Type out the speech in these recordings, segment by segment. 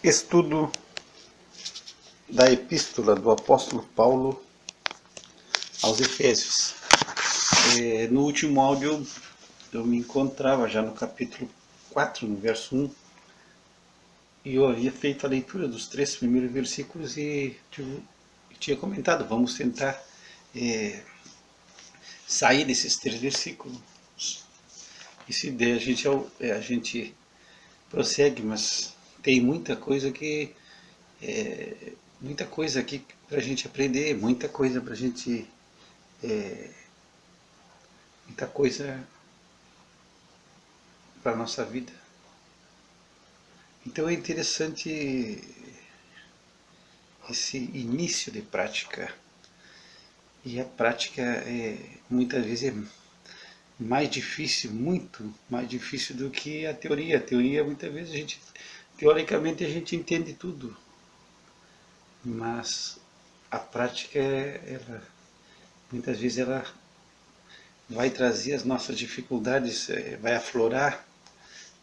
Estudo da Epístola do Apóstolo Paulo aos Efésios. No último áudio eu me encontrava já no capítulo 4, no verso 1, e eu havia feito a leitura dos 3 primeiros versículos e tinha comentado, vamos tentar sair desses 3 versículos. E se der, a gente prossegue, mas tem muita coisa aqui para a gente aprender, muita coisa para a gente, muita coisa para a nossa vida. Então é interessante esse início de prática. E a prática muitas vezes é mais difícil, muito mais difícil do que a teoria. A teoria muitas vezes teoricamente a gente entende tudo, mas a prática muitas vezes ela vai trazer as nossas dificuldades, vai aflorar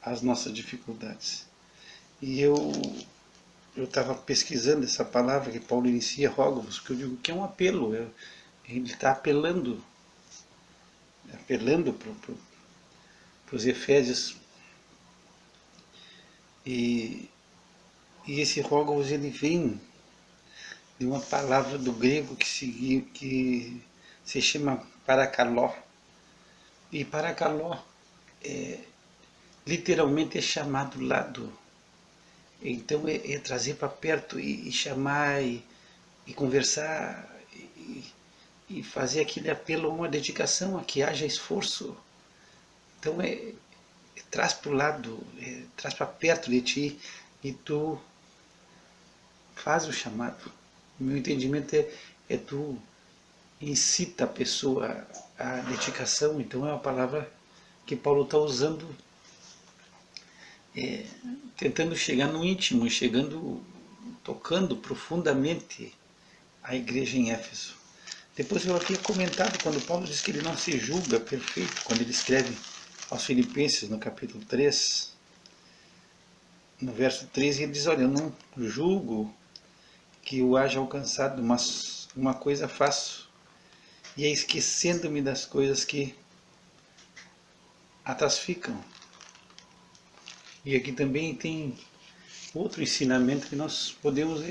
as nossas dificuldades. E eu estava pesquisando essa palavra que Paulo inicia, rogo-vos, porque eu digo que é um apelo. Ele está apelando para os Efésios. E esse rogo-vos, ele vem de uma palavra do grego que se chama parakaló. E parakaló literalmente é chamar do lado. Então é trazer para perto e chamar e conversar e fazer aquele apelo a uma dedicação, a que haja esforço. Então traz para o lado, traz para perto de ti e tu faz o chamado. O meu entendimento é tu incita a pessoa à dedicação. Então é uma palavra que Paulo está usando, tentando chegar no íntimo, tocando profundamente a igreja em Éfeso. Depois eu havia comentado quando Paulo diz que ele não se julga perfeito, quando ele escreve aos Filipenses no capítulo 3, no verso 13, ele diz, olha, eu não julgo que eu haja alcançado, mas uma coisa faço, e é esquecendo-me das coisas que atrás ficam. E aqui também tem outro ensinamento que nós podemos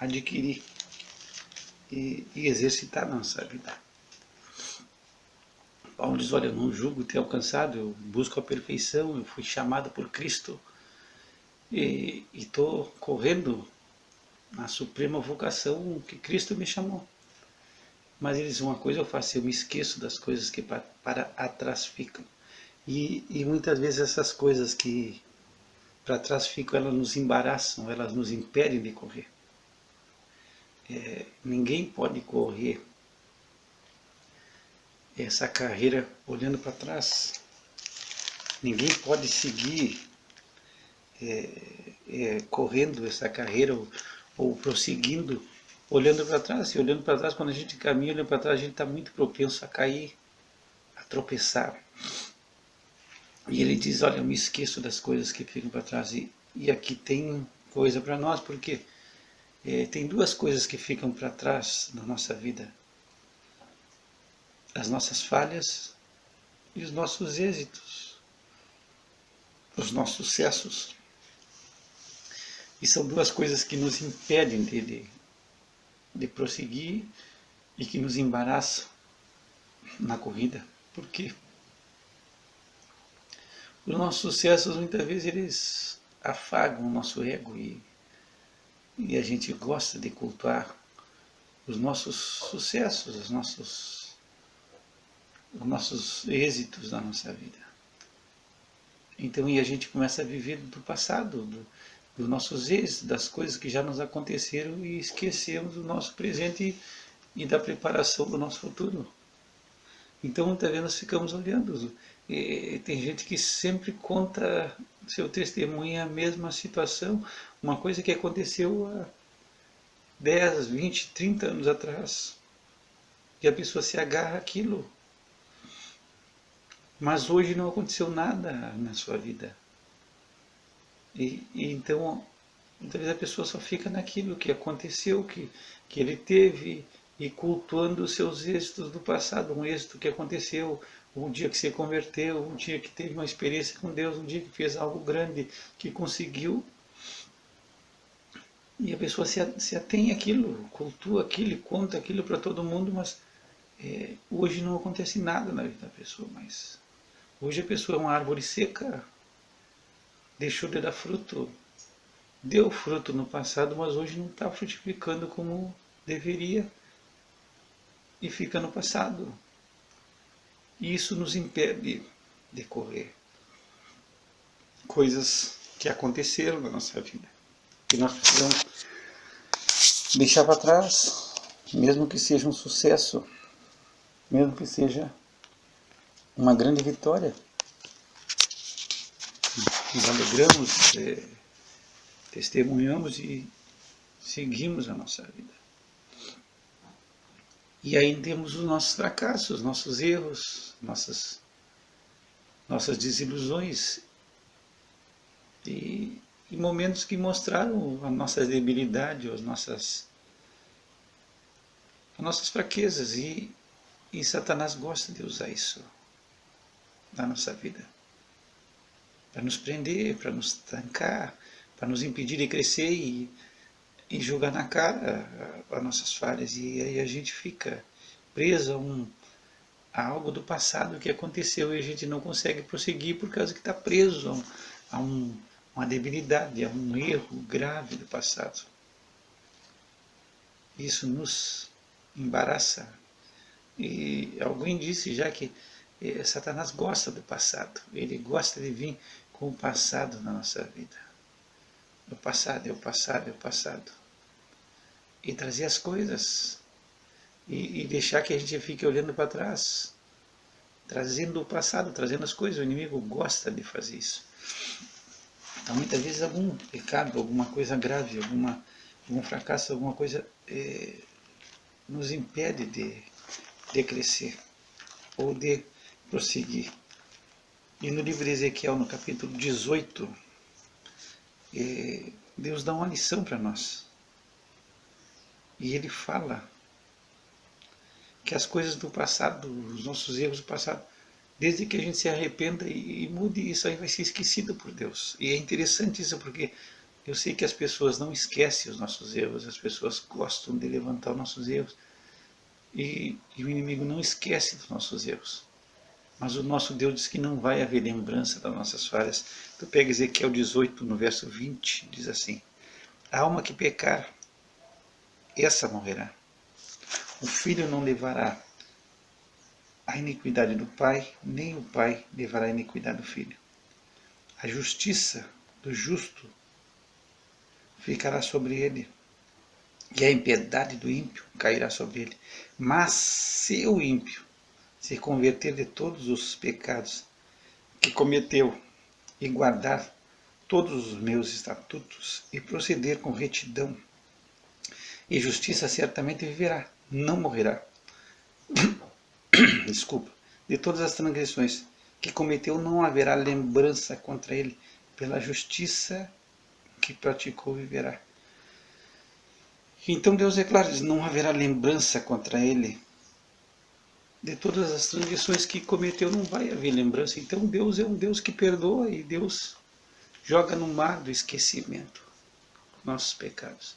adquirir e exercitar na nossa vida. Paulo diz, olha, eu não julgo ter alcançado, eu busco a perfeição, eu fui chamado por Cristo e estou correndo na suprema vocação que Cristo me chamou. Mas ele diz, uma coisa eu faço, eu me esqueço das coisas que para atrás ficam. E muitas vezes essas coisas que para trás ficam, elas nos embaraçam, elas nos impedem de correr. Ninguém pode correr essa carreira olhando para trás. Ninguém pode seguir correndo essa carreira ou prosseguindo olhando para trás. E olhando para trás, quando a gente caminha olhando para trás, a gente está muito propenso a cair, a tropeçar. E ele diz, olha, eu me esqueço das coisas que ficam para trás. E aqui tem coisa para nós, porque tem duas coisas que ficam para trás na nossa vida. As nossas falhas e os nossos êxitos, os nossos sucessos. E são duas coisas que nos impedem de prosseguir e que nos embaraçam na corrida. Por quê? Os nossos sucessos, muitas vezes, eles afagam o nosso ego e a gente gosta de cultuar os nossos sucessos, os nossos êxitos da nossa vida. Então, e a gente começa a viver do passado, dos nossos êxitos, das coisas que já nos aconteceram e esquecemos do nosso presente e da preparação do nosso futuro. Então, muitas vezes nós ficamos olhando. Tem gente que sempre conta seu testemunho a mesma situação, uma coisa que aconteceu há 10, 20, 30 anos atrás. E a pessoa se agarra àquilo. Mas hoje não aconteceu nada na sua vida. E então Muitas vezes a pessoa só fica naquilo que aconteceu, que ele teve, e cultuando os seus êxitos do passado, um êxito que aconteceu, um dia que se converteu, um dia que teve uma experiência com Deus, um dia que fez algo grande, que conseguiu. E a pessoa se atém àquilo, cultua aquilo, conta aquilo para todo mundo, mas hoje não acontece nada na vida da pessoa. Mas hoje a pessoa é uma árvore seca, deixou de dar fruto, deu fruto no passado, mas hoje não está frutificando como deveria e fica no passado. E isso nos impede de correr coisas que aconteceram na nossa vida, que nós precisamos deixar para trás, mesmo que seja um sucesso, mesmo que seja uma grande vitória. Nos alegramos, testemunhamos e seguimos a nossa vida. E aí temos os nossos fracassos, nossos erros, nossas desilusões e momentos que mostraram a nossa debilidade, as nossas fraquezas. E Satanás gosta de usar isso na nossa vida, para nos prender, para nos trancar, para nos impedir de crescer e jogar na cara as nossas falhas. E aí a gente fica preso a algo do passado que aconteceu e a gente não consegue prosseguir por causa que está preso a uma debilidade, a um erro grave do passado. Isso nos embaraça. E alguém disse já que Satanás gosta do passado. Ele gosta de vir com o passado na nossa vida. O passado é o passado, é o passado. E trazer as coisas. E deixar que a gente fique olhando para trás. Trazendo o passado, trazendo as coisas. O inimigo gosta de fazer isso. Então, muitas vezes, algum pecado, alguma coisa grave, algum fracasso, alguma coisa nos impede de crescer ou de prosseguir. E no livro de Ezequiel, no capítulo 18, Deus dá uma lição para nós. E ele fala que as coisas do passado, os nossos erros do passado, desde que a gente se arrependa e mude, isso aí vai ser esquecido por Deus. E é interessante isso porque eu sei que as pessoas não esquecem os nossos erros, as pessoas gostam de levantar os nossos erros. E o inimigo não esquece dos nossos erros. Mas o nosso Deus diz que não vai haver lembrança das nossas falhas. Tu pega Ezequiel 18, no verso 20, diz assim: a alma que pecar, essa morrerá. O filho não levará a iniquidade do pai, nem o pai levará a iniquidade do filho. A justiça do justo ficará sobre ele, e a impiedade do ímpio cairá sobre ele. Mas se o ímpio se converter de todos os pecados que cometeu e guardar todos os meus estatutos e proceder com retidão e justiça, certamente viverá, não morrerá. Desculpa. De todas as transgressões que cometeu, não haverá lembrança contra ele. Pela justiça que praticou, viverá. Então Deus é claro, diz, não haverá lembrança contra ele. De todas as transgressões que cometeu, não vai haver lembrança. Então Deus é um Deus que perdoa e Deus joga no mar do esquecimento nossos pecados.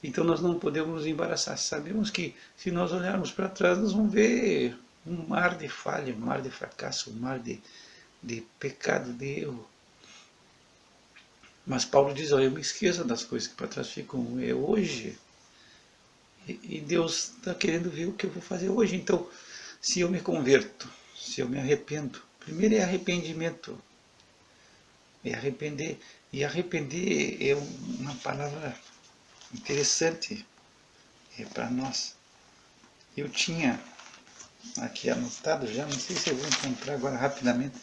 Então nós não podemos nos embaraçar. Sabemos que se nós olharmos para trás, nós vamos ver um mar de falha, um mar de fracasso, um mar de pecado, de erro. Mas Paulo diz, eu me esqueço das coisas que para trás ficam, é hoje. E Deus está querendo ver o que eu vou fazer hoje. Então, se eu me converto, se eu me arrependo, primeiro é arrependimento. É arrepender. E arrepender é uma palavra interessante para nós. Eu tinha aqui anotado já, não sei se eu vou encontrar agora rapidamente,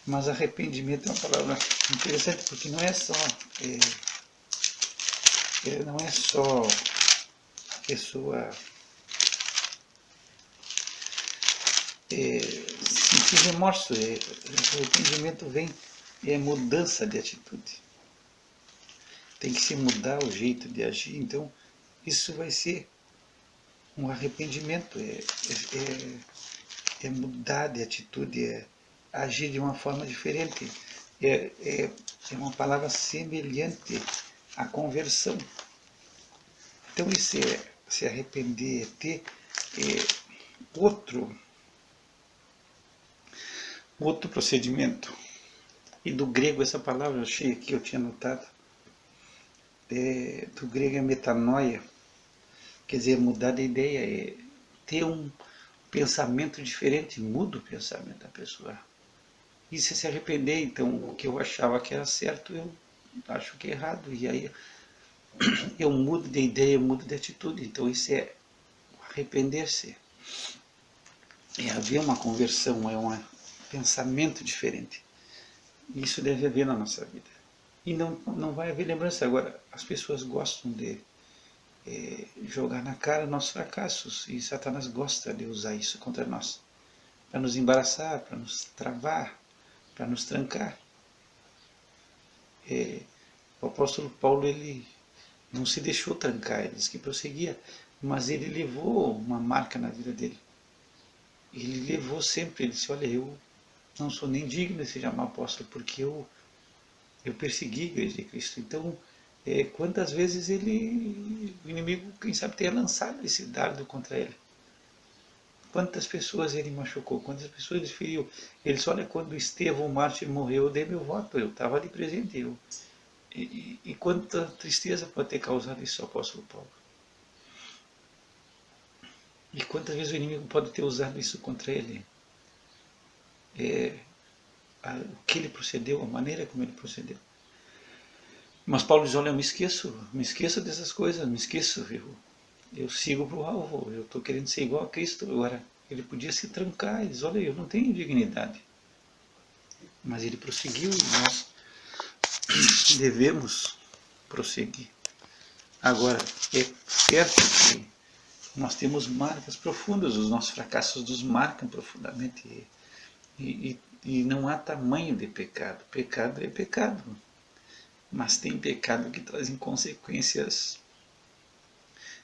mas arrependimento é uma palavra interessante porque não é só a pessoa sentir remorso. O arrependimento vem mudança de atitude. tem que se mudar o jeito de agir. Então, isso vai ser um arrependimento, é mudar de atitude, é agir de uma forma diferente. É uma palavra semelhante à conversão. Então, isso é se arrepender, é ter outro procedimento. E do grego, essa palavra eu achei aqui, eu tinha notado, do grego é metanoia, quer dizer, mudar de ideia, é ter um pensamento diferente, muda o pensamento da pessoa. Isso é se arrepender, então o que eu achava que era certo, eu acho que é errado, e aí eu mudo de ideia, eu mudo de atitude, então isso é arrepender-se, é haver uma conversão, é um pensamento diferente. Isso deve haver na nossa vida. E não vai haver lembrança. Agora, as pessoas gostam de jogar na cara nossos fracassos, e Satanás gosta de usar isso contra nós, para nos embaraçar, para nos travar, para nos trancar. O apóstolo Paulo, ele não se deixou trancar, ele disse que prosseguia, mas ele levou uma marca na vida dele. Ele levou sempre, ele disse, olha, eu não sou nem digno de se chamar apóstolo, porque eu persegui a igreja de Cristo. Então, quantas vezes o inimigo, quem sabe, tenha lançado esse dardo contra ele. Quantas pessoas ele machucou, quantas pessoas ele feriu. Ele disse, olha, quando Estevão, o mártir, morreu, eu dei meu voto, eu estava ali presente. E quanta tristeza pode ter causado isso ao apóstolo Paulo. E quantas vezes o inimigo pode ter usado isso contra ele. O que ele procedeu, a maneira como ele procedeu. Mas Paulo diz, olha, eu me esqueço dessas coisas, me esqueço, viu? Eu sigo para o alvo, eu estou querendo ser igual a Cristo. Agora, ele podia se trancar, ele diz, olha, eu não tenho dignidade. Mas ele prosseguiu e nós devemos prosseguir. Agora, é certo que nós temos marcas profundas, os nossos fracassos nos marcam profundamente. E não há tamanho de pecado. Pecado é pecado. Mas tem pecado que trazem consequências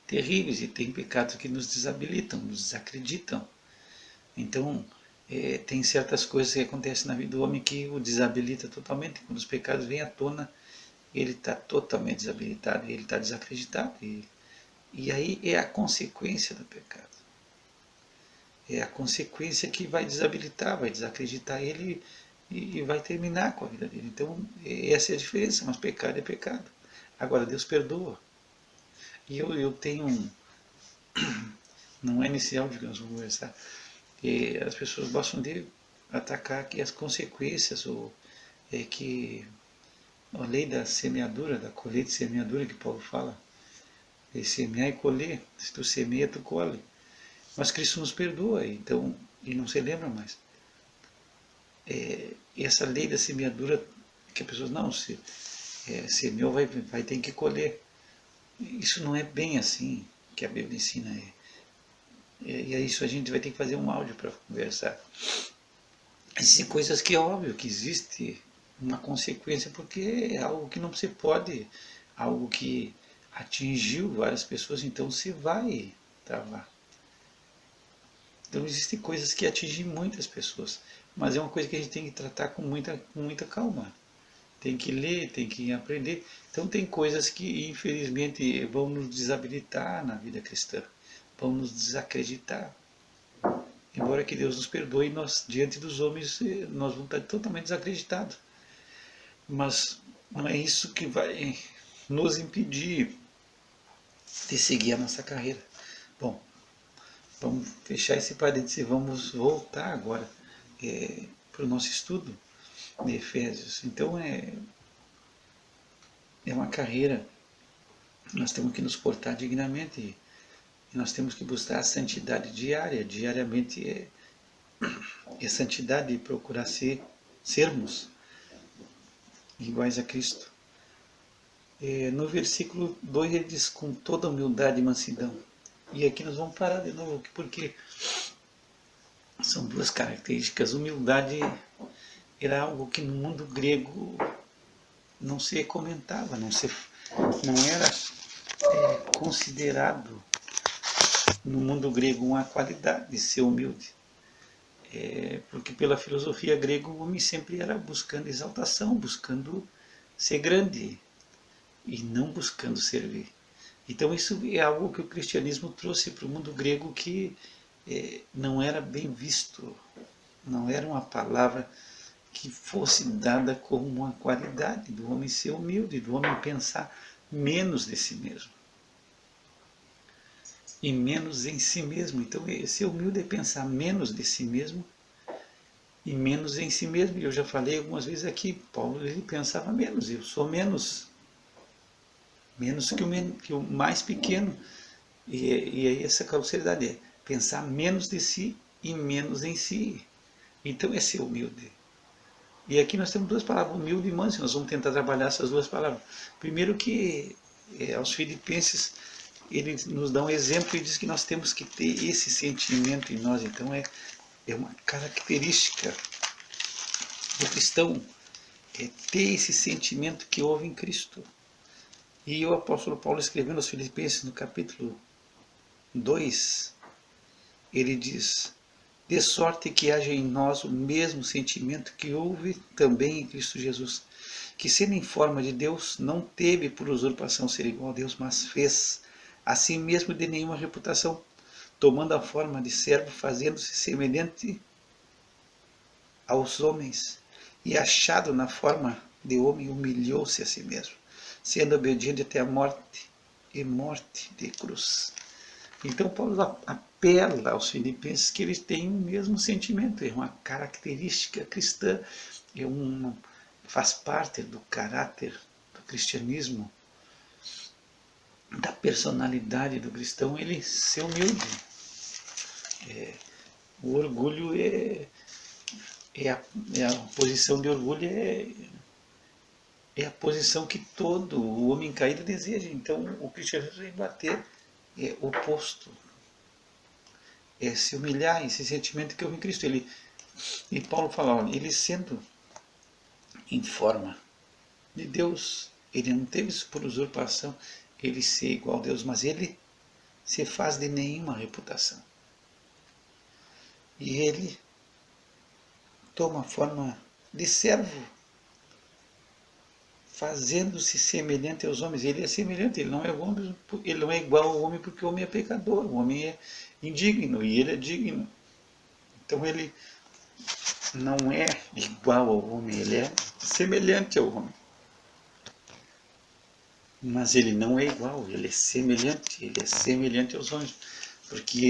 terríveis, e tem pecados que nos desabilitam, nos desacreditam. Então, tem certas coisas que acontecem na vida do homem que o desabilita totalmente. Quando os pecados vêm à tona, ele está totalmente desabilitado, ele está desacreditado. E aí é a consequência do pecado. É a consequência que vai desabilitar, vai desacreditar ele e vai terminar com a vida dele. Então, essa é a diferença, mas pecado é pecado. Agora, Deus perdoa. E eu tenho não é nesse áudio que nós vamos conversar, as pessoas gostam de atacar aqui as consequências, ou que a lei da semeadura, da colheita e semeadura que Paulo fala, semear e colher, se tu semeia, tu colhe. Mas Cristo nos perdoa, então, e não se lembra mais. Essa lei da semeadura, que as pessoas, não, se semeou, vai ter que colher. Isso não é bem assim que a Bíblia ensina. E é isso, a gente vai ter que fazer um áudio para conversar. Existem coisas que é óbvio que existe uma consequência, porque é algo que não se pode, algo que atingiu várias pessoas, então se vai travar. Então existem coisas que atingem muitas pessoas, mas é uma coisa que a gente tem que tratar com muita calma. Tem que ler, tem que aprender. Então tem coisas que infelizmente vão nos desabilitar na vida cristã, vão nos desacreditar. Embora que Deus nos perdoe, nós diante dos homens nós vamos estar totalmente desacreditados. Mas não é isso que vai nos impedir de seguir a nossa carreira. Bom, vamos fechar esse parênteses e vamos voltar agora para o nosso estudo de Efésios. Então é uma carreira, nós temos que nos portar dignamente e nós temos que buscar a santidade diariamente a santidade e procurar sermos iguais a Cristo. No versículo 2 ele diz, com toda humildade e mansidão. E aqui nós vamos parar de novo, porque são duas características. Humildade era algo que no mundo grego não se comentava, não era considerado no mundo grego uma qualidade de ser humilde. Porque pela filosofia grega o homem sempre era buscando exaltação, buscando ser grande e não buscando servir. Então isso é algo que o cristianismo trouxe para o mundo grego que não era bem visto, não era uma palavra que fosse dada como uma qualidade do homem ser humilde, do homem pensar menos de si mesmo e menos em si mesmo. Então ser humilde é pensar menos de si mesmo e menos em si mesmo. E eu já falei algumas vezes aqui, Paulo ele pensava menos, eu sou menos que o mais pequeno. E aí essa causalidade é pensar menos de si e menos em si. Então é ser humilde. E aqui nós temos duas palavras, humilde e manso. Nós vamos tentar trabalhar essas duas palavras. Primeiro que aos Filipenses ele nos dá um exemplo e diz que nós temos que ter esse sentimento em nós. Então é uma característica do cristão, é ter esse sentimento que houve em Cristo. E o apóstolo Paulo escrevendo aos Filipenses no capítulo 2, ele diz: de sorte que haja em nós o mesmo sentimento que houve também em Cristo Jesus, que sendo em forma de Deus, não teve por usurpação ser igual a Deus, mas fez a si mesmo de nenhuma reputação, tomando a forma de servo, fazendo-se semelhante aos homens, e achado na forma de homem, humilhou-se a si mesmo, sendo obediente até a morte, e morte de cruz. Então Paulo apela aos filipenses que eles têm o mesmo sentimento, é uma característica cristã, faz parte do caráter do cristianismo, da personalidade do cristão, ele ser humilde. O orgulho a posição de orgulho é a posição que todo o homem caído deseja. Então o cristianismo vai bater o oposto. É se humilhar, esse sentimento que houve em Cristo. E Paulo fala, olha, ele sendo em forma de Deus, ele não teve isso por usurpação, ele ser igual a Deus, mas ele se faz de nenhuma reputação. E ele toma a forma de servo, fazendo-se semelhante aos homens. Ele é semelhante, ele não é igual ao homem porque o homem é pecador, o homem é indigno e ele é digno. Então ele não é igual ao homem, ele é semelhante ao homem. Mas ele não é igual, ele é semelhante aos homens, porque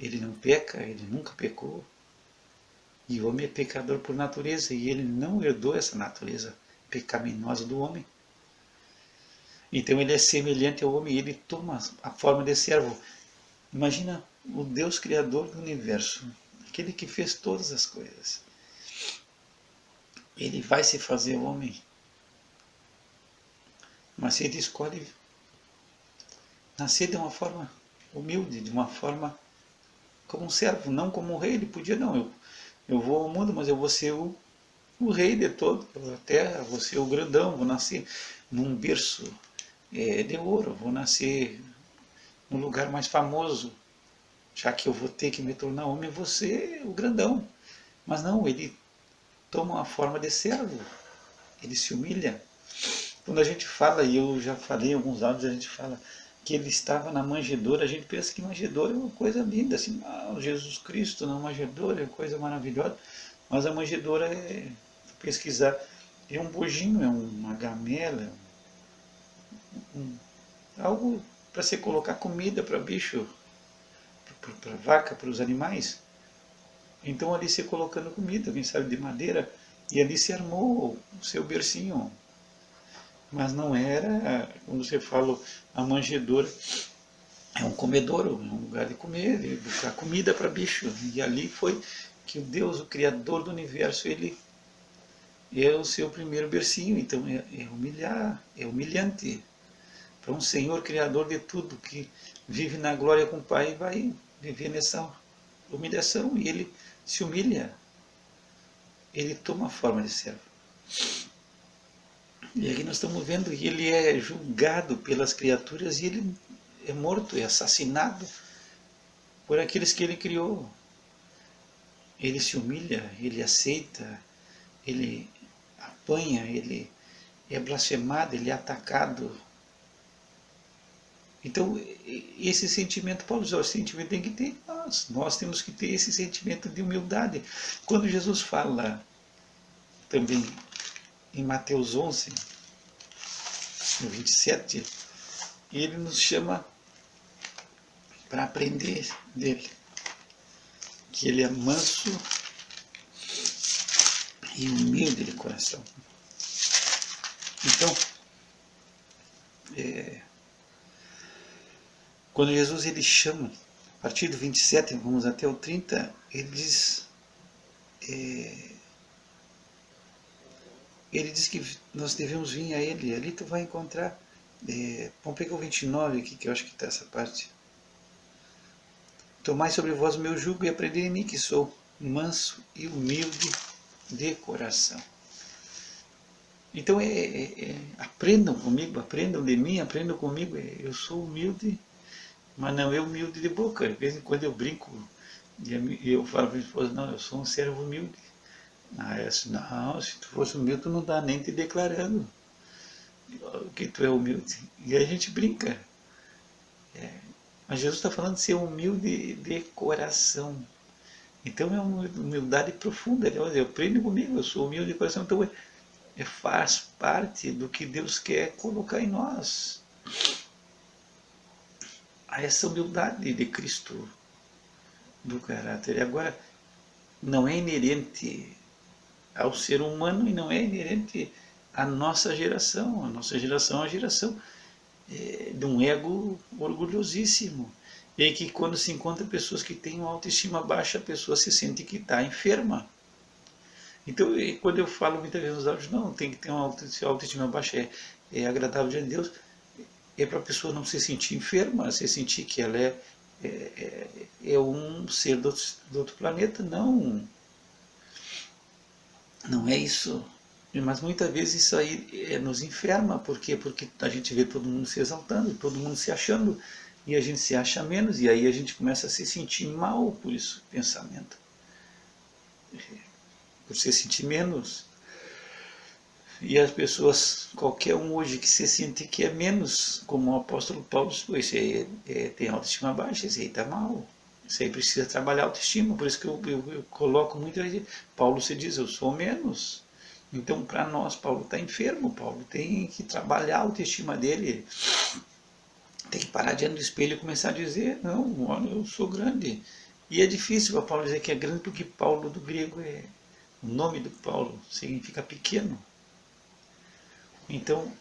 ele não peca, ele nunca pecou. E o homem é pecador por natureza, e ele não herdou essa natureza pecaminosa do homem. Então ele é semelhante ao homem, ele toma a forma de servo. Imagina o Deus Criador do universo, aquele que fez todas as coisas. Ele vai se fazer homem, mas ele escolhe nascer de uma forma humilde, de uma forma como um servo, não como um rei. Ele podia, não, eu vou ao mundo, mas eu vou ser o rei de toda a terra, vou ser o grandão, vou nascer num berço de ouro, vou nascer no lugar mais famoso, já que eu vou ter que me tornar homem, eu vou ser o grandão. Mas não, ele toma uma forma de servo, ele se humilha. Quando a gente fala, e eu já falei em alguns áudios, a gente fala que ele estava na manjedoura, a gente pensa que manjedoura é uma coisa linda, assim, Jesus Cristo na manjedoura é uma coisa maravilhosa, mas a manjedoura se pesquisar, é um bojinho, é uma gamela, algo para você colocar comida para bicho, para vaca, para os animais. Então ali você colocando comida, quem sabe de madeira, e ali se armou o seu bercinho. Mas não era, quando você fala a manjedoura, é um comedouro, é um lugar de comer, de buscar comida para bicho. E ali foi que o Deus, o Criador do universo, ele é o seu primeiro bercinho. Então é humilhante para um Senhor Criador de tudo, que vive na glória com o Pai, vai viver nessa humilhação. E ele se humilha, ele toma a forma de servo. E aqui nós estamos vendo que ele é julgado pelas criaturas e ele é morto, é assassinado por aqueles que ele criou. Ele se humilha, ele aceita, ele apanha, ele é blasfemado, ele é atacado. Então, esse sentimento, Paulo diz, o sentimento tem que ter nós temos que ter esse sentimento de humildade. Quando Jesus fala também em Mateus 11, no 27, ele nos chama para aprender dele, que ele é manso e humilde de coração. Então, quando Jesus ele chama, a partir do 27, vamos até o 30, ele diz que nós devemos vir a ele, ali tu vai encontrar, vamos pegar o 29 aqui, que eu acho que está essa parte. Tomai sobre vós o meu jugo e aprendei em mim, que sou manso e humilde de coração. Então aprendam comigo, aprendam de mim, aprendam comigo. Eu sou humilde, mas não é humilde de boca. De vez em quando eu brinco e eu falo para minha esposa, não, eu sou um servo humilde. Não, se tu fosse humilde, tu não está nem te declarando que tu é humilde. E a gente brinca. Mas Jesus está falando de ser humilde de coração. Então é uma humildade profunda. Ele vai dizer, aprende comigo, eu sou humilde de coração. Então faz parte do que Deus quer colocar em nós. Essa humildade de Cristo, do caráter. E agora, não é inerente ao ser humano e não é inerente à nossa geração. A nossa geração é uma geração de um ego orgulhosíssimo. E aí que quando se encontra pessoas que têm uma autoestima baixa, a pessoa se sente que está enferma. Então, quando eu falo muitas vezes nos áudios, não, tem que ter uma autoestima baixa, é agradável diante de Deus, é para a pessoa não se sentir enferma, se sentir que ela é um ser do outro planeta. Não é isso. Mas muitas vezes isso aí nos enferma. Por quê? Porque a gente vê todo mundo se exaltando, todo mundo se achando, e a gente se acha menos, e aí a gente começa a se sentir mal por esse pensamento. Por se sentir menos. E as pessoas, qualquer um hoje que se sente que é menos, como o apóstolo Paulo diz, esse tem autoestima baixa, esse aí está mal. Isso aí precisa trabalhar a autoestima. Por isso que eu coloco muitas vezes, Paulo se diz, eu sou menos. Então, para nós, Paulo está enfermo, Paulo tem que trabalhar a autoestima dele. Tem que parar diante do espelho e começar a dizer, não, olha, eu sou grande. E é difícil para Paulo dizer que é grande, porque Paulo do grego o nome do Paulo significa pequeno. Então,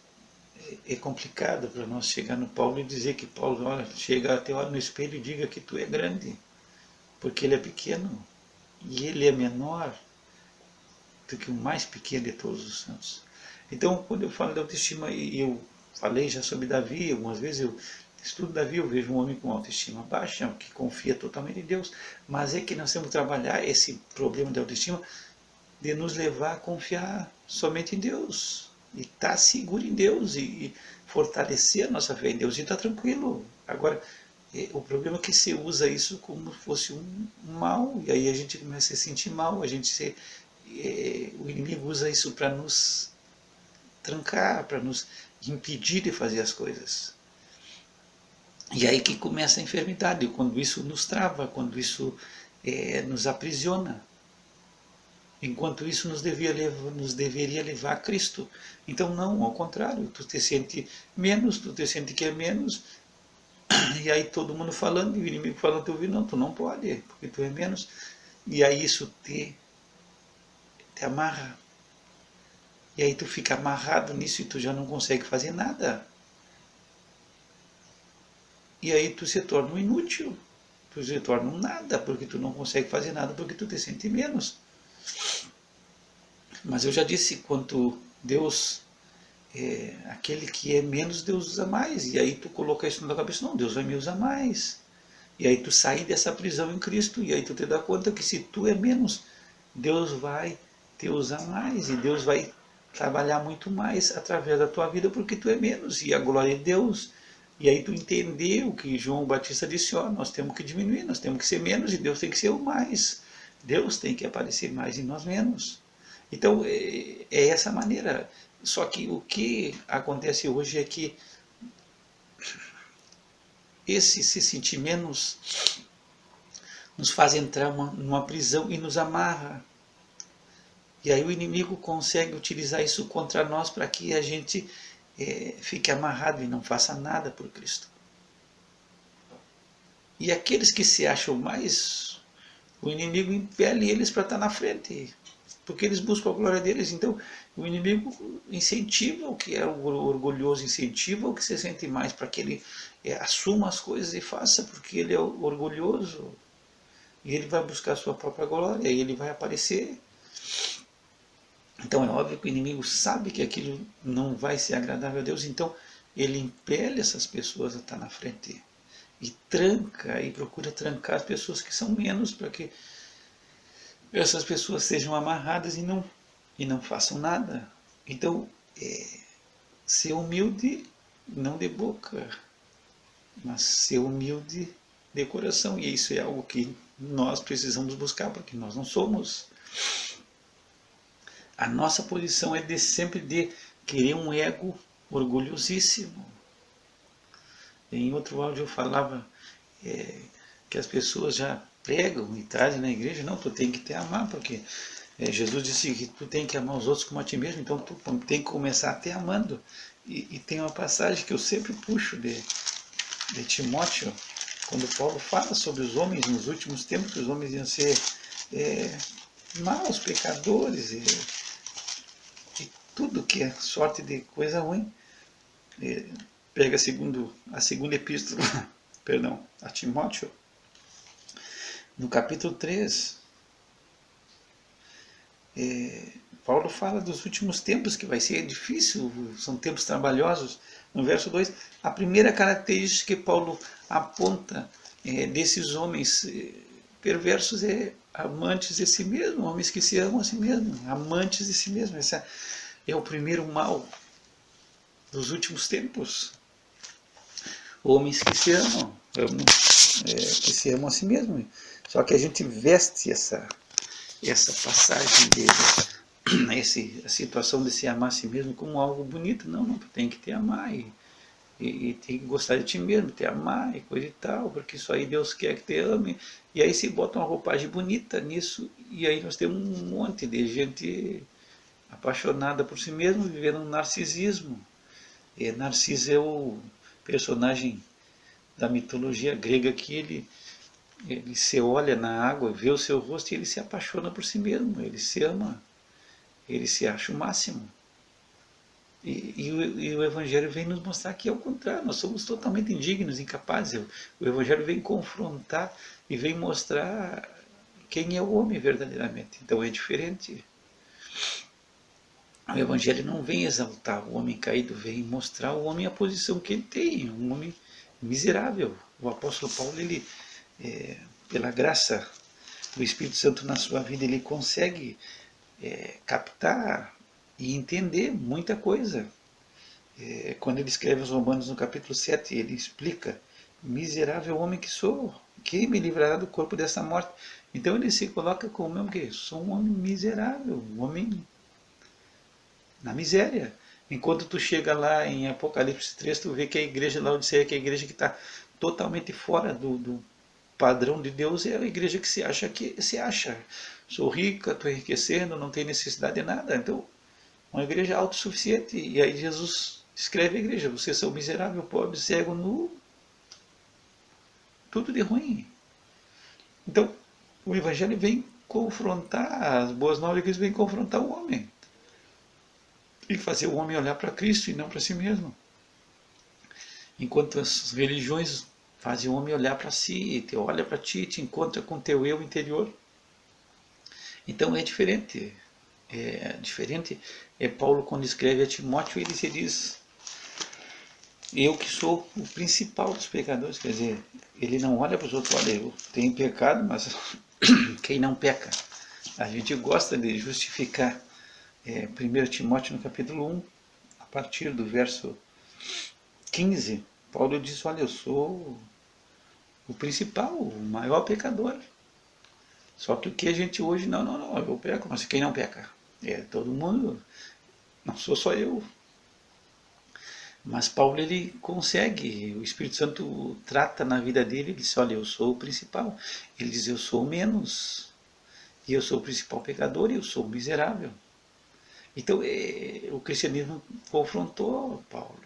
é complicado para nós chegar no Paulo e dizer que Paulo, olha, chega até olha no espelho e diga que tu é grande, porque ele é pequeno e ele é menor do que o mais pequeno de todos os santos. Então, quando eu falo de autoestima, e eu falei já sobre Davi, algumas vezes eu estudo Davi, eu vejo um homem com autoestima baixa, que confia totalmente em Deus, mas é que nós temos que trabalhar esse problema de autoestima de nos levar a confiar somente em Deus, e estar seguro em Deus, e fortalecer a nossa fé em Deus, e estar tranquilo. Agora, o problema é que se usa isso como se fosse um mal, e aí a gente começa a se sentir mal, o inimigo usa isso para nos trancar, para nos impedir de fazer as coisas. E aí que começa a enfermidade, quando isso nos trava, quando isso nos aprisiona. Enquanto isso nos deveria levar a Cristo. Então não, ao contrário, tu te sente menos, tu te sente que é menos, e aí todo mundo falando, e o inimigo falando, tu não, tu não pode, porque tu é menos. E aí isso te amarra. E aí tu fica amarrado nisso e tu já não consegue fazer nada. E aí tu se torna um inútil, tu se torna um nada, porque tu não consegue fazer nada, porque tu te sente menos. Mas eu já disse, quanto Deus, aquele que é menos, Deus usa mais. E aí tu coloca isso na tua cabeça, não, Deus vai me usar mais. E aí tu sai dessa prisão em Cristo, e aí tu te dá conta que se tu é menos, Deus vai te usar mais, e Deus vai trabalhar muito mais através da tua vida, porque tu é menos, e a glória de Deus. E aí tu entender o que João Batista disse, ó, nós temos que diminuir, nós temos que ser menos, e Deus tem que ser o mais. Deus tem que aparecer mais e nós menos. Então, é essa maneira. Só que o que acontece hoje é que esse se sentir menos nos faz entrar numa prisão e nos amarra. E aí o inimigo consegue utilizar isso contra nós para que a gente fique amarrado e não faça nada por Cristo. E aqueles que se acham mais, o inimigo impele eles para estar na frente, porque eles buscam a glória deles. Então o inimigo incentiva o que é orgulhoso, incentiva o que se sente mais, para que ele assuma as coisas e faça, porque ele é orgulhoso. E ele vai buscar a sua própria glória, e ele vai aparecer. Então é óbvio que o inimigo sabe que aquilo não vai ser agradável a Deus, então ele impele essas pessoas a estar na frente. E tranca, e procura trancar as pessoas que são menos, para que essas pessoas sejam amarradas e não façam nada. Então, ser humilde, não de boca, mas ser humilde de coração. E isso é algo que nós precisamos buscar, porque nós não somos. A nossa posição é sempre de querer um ego orgulhosíssimo. Em outro áudio eu falava que as pessoas já pregam e trazem na igreja, não, tu tem que te amar, porque Jesus disse que tu tem que amar os outros como a ti mesmo, então tu tem que começar te amando. E tem uma passagem que eu sempre puxo de Timóteo, quando Paulo fala sobre os homens nos últimos tempos, que os homens iam ser maus, pecadores, e tudo que é sorte de coisa ruim. Pega a segunda epístola perdão, a Timóteo, no capítulo 3, Paulo fala dos últimos tempos, que vai ser difícil, são tempos trabalhosos. No verso 2, a primeira característica que Paulo aponta desses homens perversos é amantes de si mesmo, homens que se amam a si mesmo, amantes de si mesmo. Esse é o primeiro mal dos últimos tempos. Homens que se amam, que se amam a si mesmo. Só que a gente veste essa passagem dele, a situação de se amar a si mesmo como algo bonito. Não, tu tem que te amar e tem que gostar de ti mesmo, te amar e coisa e tal, porque isso aí Deus quer que te ame. E aí se bota uma roupagem bonita nisso, e aí nós temos um monte de gente apaixonada por si mesmo, vivendo um narcisismo. Narciso é o personagem da mitologia grega que ele se olha na água, vê o seu rosto e ele se apaixona por si mesmo, ele se ama, ele se acha o máximo. E o Evangelho vem nos mostrar que é o contrário, nós somos totalmente indignos, incapazes. O Evangelho vem confrontar e vem mostrar quem é o homem verdadeiramente. Então é diferente. O Evangelho não vem exaltar o homem caído, vem mostrar ao homem a posição que ele tem, um homem miserável. O apóstolo Paulo, ele, pela graça do Espírito Santo na sua vida, ele consegue captar e entender muita coisa. Quando ele escreve os Romanos no capítulo 7, ele explica: miserável homem que sou, quem me livrará do corpo dessa morte? Então ele se coloca como mesmo que sou um homem miserável, um homem na miséria. Enquanto tu chega lá em Apocalipse 3, tu vê que a igreja lá onde você que é a igreja que está totalmente fora do padrão de Deus, é a igreja que se acha. Sou rica, estou enriquecendo, não tenho necessidade de nada. Então, uma igreja autossuficiente. E aí Jesus escreve a igreja: vocês são miserável, pobre, cego, nu, tudo de ruim. Então, o Evangelho vem confrontar, as boas novas vêm confrontar o homem. E fazer o homem olhar para Cristo e não para si mesmo. Enquanto as religiões fazem o homem olhar para si, te olha para ti, te encontra com teu eu interior. Então é diferente. Paulo, quando escreve a Timóteo, ele se diz: eu que sou o principal dos pecadores. Quer dizer, ele não olha para os outros: olha, eu tenho pecado, mas quem não peca? A gente gosta de justificar 1 Timóteo no capítulo 1, a partir do verso 15, Paulo diz, olha, eu sou o principal, o maior pecador. Só que o que a gente hoje, não, eu peco, mas quem não peca? Todo mundo, não sou só eu. Mas Paulo, ele consegue, o Espírito Santo trata na vida dele, ele diz, olha, eu sou o principal. Ele diz, eu sou o menos, e eu sou o principal pecador, e eu sou o miserável. Então, o cristianismo confrontou Paulo.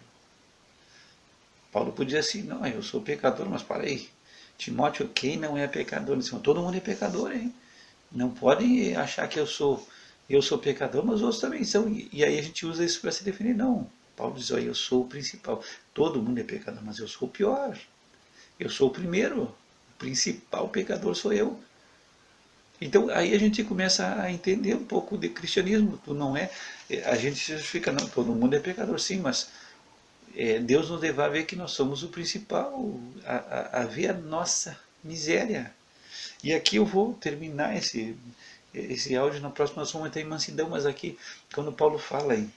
Paulo podia assim, não, eu sou pecador, mas para aí. Timóteo, quem não é pecador? Todo mundo é pecador, hein? Não pode achar que eu sou pecador, mas os outros também são. E aí a gente usa isso para se definir. Não. Paulo diz, olha, eu sou o principal. Todo mundo é pecador, mas eu sou o pior. Eu sou o primeiro. O principal pecador sou eu. Então aí a gente começa a entender um pouco de cristianismo. Tu não é. A gente se justifica, não, todo mundo é pecador, sim, mas Deus nos leva a ver que nós somos o principal, a ver a nossa miséria. E aqui eu vou terminar esse áudio, na próxima nós vamos entrar em mansidão, mas aqui, quando Paulo fala em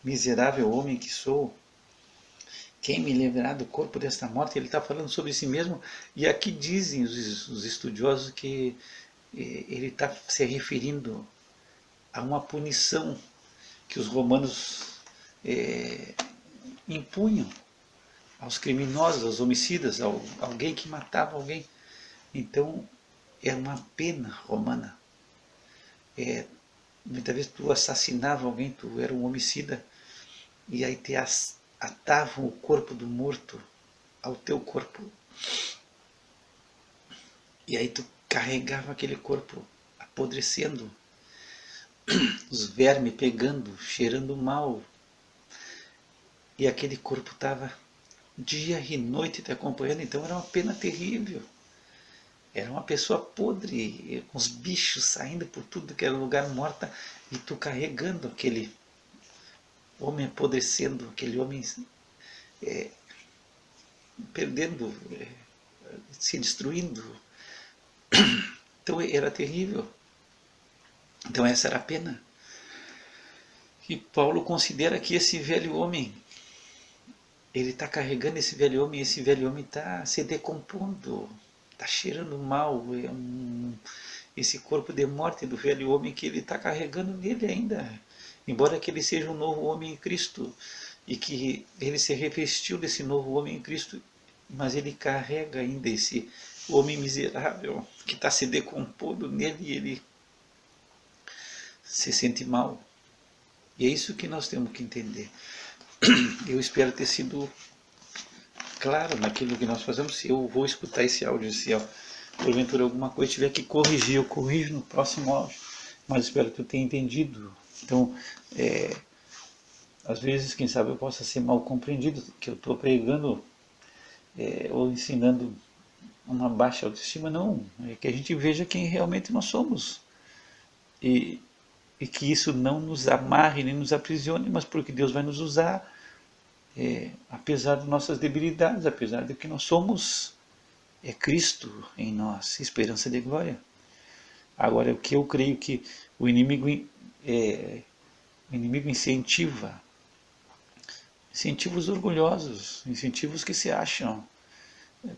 miserável homem que sou, quem me livrará do corpo desta morte, ele está falando sobre si mesmo, e aqui dizem os estudiosos que ele está se referindo a uma punição que os romanos impunham aos criminosos, aos homicidas, alguém que matava alguém. Então, era uma pena romana. Muitas vezes tu assassinava alguém, tu era um homicida, e aí te atavam o corpo do morto ao teu corpo. E aí tu carregava aquele corpo apodrecendo, os vermes pegando, cheirando mal. E aquele corpo estava dia e noite te acompanhando, então era uma pena terrível. Era uma pessoa podre, com os bichos saindo por tudo que era lugar morta, e tu carregando aquele homem apodrecendo, aquele homem perdendo, se destruindo. Então era terrível. Então essa era a pena. E Paulo considera que esse velho homem, ele está carregando esse velho homem, e esse velho homem está se decompondo, está cheirando mal, esse corpo de morte do velho homem que ele está carregando nele ainda. Embora que ele seja um novo homem em Cristo, e que ele se revestiu desse novo homem em Cristo, mas ele carrega ainda esse homem miserável que está se decompondo nele, e ele se sente mal. E é isso que nós temos que entender. Eu espero ter sido claro naquilo que nós fazemos. Se eu vou escutar esse áudio, se porventura alguma coisa tiver que corrigir, eu corrijo no próximo áudio. Mas espero que tu tenha entendido. Então, às vezes, quem sabe eu possa ser mal compreendido, que eu estou pregando ou ensinando uma baixa autoestima. Não, é que a gente veja quem realmente nós somos. E que isso não nos amarre nem nos aprisione, mas porque Deus vai nos usar, apesar de nossas debilidades, apesar de que nós somos, Cristo em nós, esperança de glória. Agora, o que eu creio que o inimigo incentiva incentivos orgulhosos, incentivos que se acham,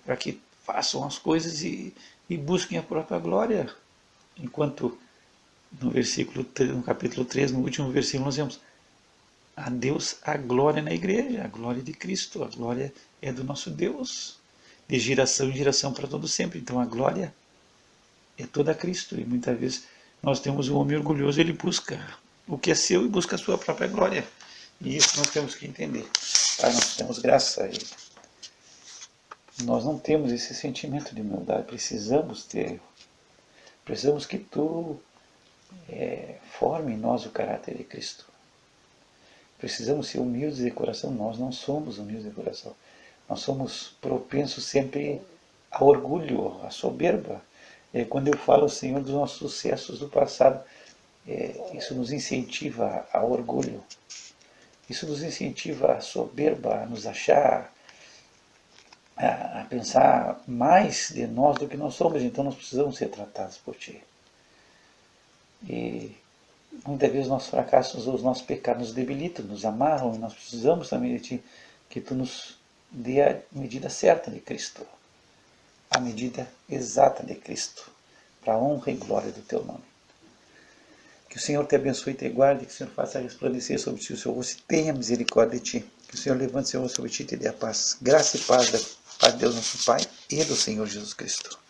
para que façam as coisas e busquem a própria glória. Enquanto no capítulo 3, no último versículo, nós vemos a Deus a glória na igreja, a glória de Cristo, a glória é do nosso Deus, de geração em geração para todo sempre. Então a glória é toda Cristo, e muitas vezes nós temos um homem orgulhoso, ele busca o que é seu e busca a sua própria glória. E isso nós temos que entender. Pai, nós temos graça e nós não temos esse sentimento de humildade, precisamos ter. Precisamos que tu forme em nós o caráter de Cristo. Precisamos ser humildes de coração, nós não somos humildes de coração. Nós somos propensos sempre ao orgulho, à soberba. Quando eu falo, Senhor, dos nossos sucessos do passado, isso nos incentiva ao orgulho. Isso nos incentiva à soberba, a nos achar, a pensar mais de nós do que nós somos. Então nós precisamos ser tratados por Ti. E Muitas vezes os nossos fracassos ou os nossos pecados nos debilitam, nos amarram, e nós precisamos também de Ti, que Tu nos dê a medida certa de Cristo, a medida exata de Cristo, para a honra e glória do Teu nome. Que o Senhor te abençoe e te guarde, que o Senhor faça resplandecer sobre ti o seu rosto e tenha misericórdia de ti. Que o Senhor levante seu rosto sobre ti e te dê a paz. Graça e paz da Deus nosso Pai e do Senhor Jesus Cristo.